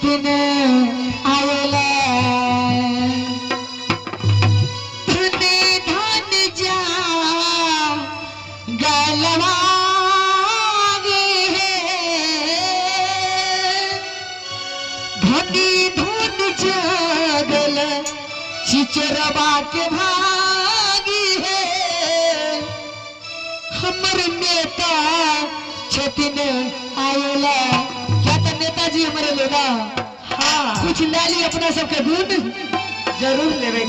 दिन आवेला धुनी धन जा गलवा धनी धुन जागल चिचरवा के भागी है हमर नेता छतिन आवेला। क्या तो नेताजी हमारे लेना हाँ कुछ ले ली अपना सबके गुण जरूर लेवे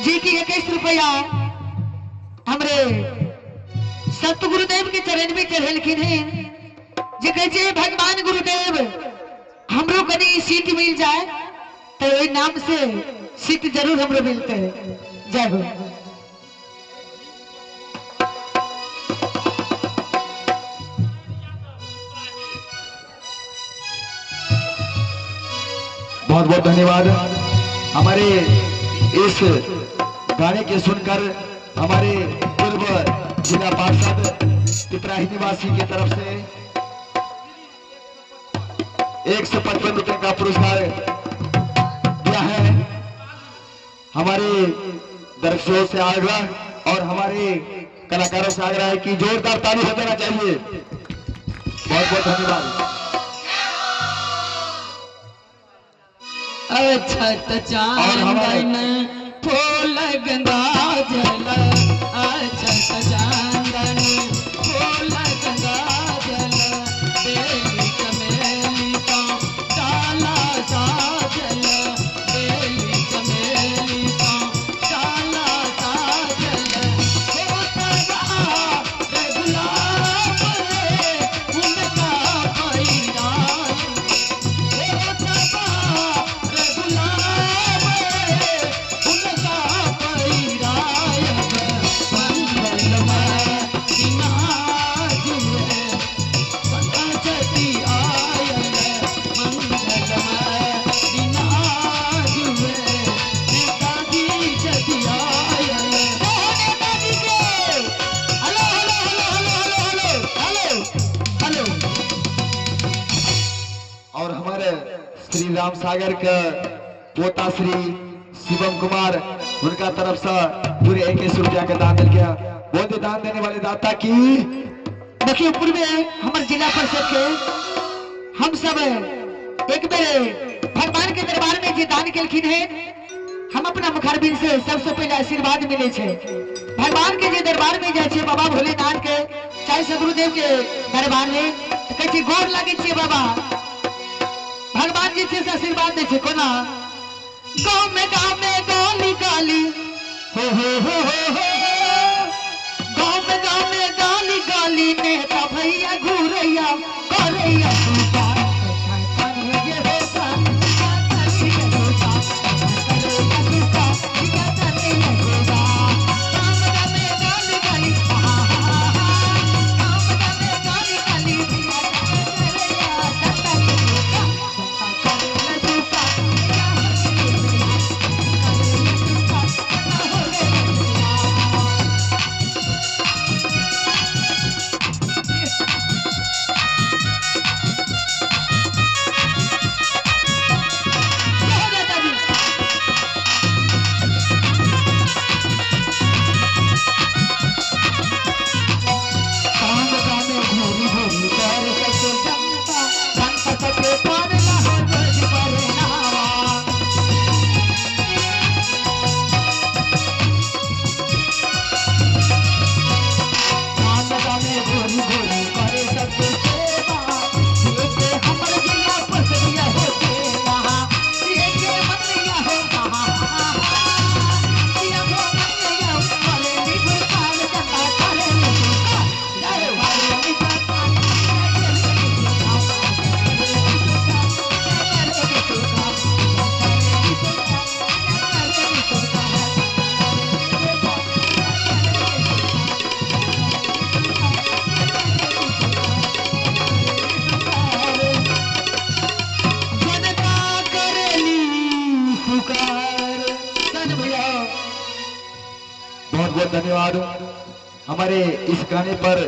जी की 21 रुपया हमरे संत गुरुदेव के चरण में चढ़लखिन है जे कहे भगवान गुरुदेव हमरो कभी सीट मिल जाए तो ये नाम से सीट जरूर हमरो मिलते है। जय हो। बहुत बहुत धन्यवाद। हमारे इस गाने के सुनकर हमारे पूर्व जिला पार्षद पिपराही निवासी की तरफ से 155 रुपए का पुरस्कार दिया है। हमारे दर्शकों से आग्रह और हमारे कलाकारों से आग्रह है कि जोरदार ताली हो जाना चाहिए। बहुत बहुत धन्यवाद। छत चांदन फूल गंगा जल छत चांदन फूल गंगा जल बेली चमेली का डाला साजल बेली चमेली का डाला साजल गुलाब उनका पैरा और हमारे श्री राम सागर के पोता श्री शिवम कुमार उनका तरफ से पूरे 21 रुपया का दान दिल गया। बहुत ही दान देने वाले दाता की देखिए पूर्व हमारे जिला परिषद के हम सब एक बेर भगवान के दरबार में जी दान केलखिन है। हम अपना मुखारबिन से सबसे पहले आशीर्वाद मिले छे। भगवान के जे दरबार में जाए छे बाबा भोलेनाथ के चाहे सदगुरुदेव के दरबार में तो कहे गोर लगे छे बाबा भगवान जी से आशीर्वाद दे छे। कोना गाँव में गाली गाली हो गाँव में गाली गाली नेता भैया घूरैया करैया धन्यवाद। हमारे इस गाने पर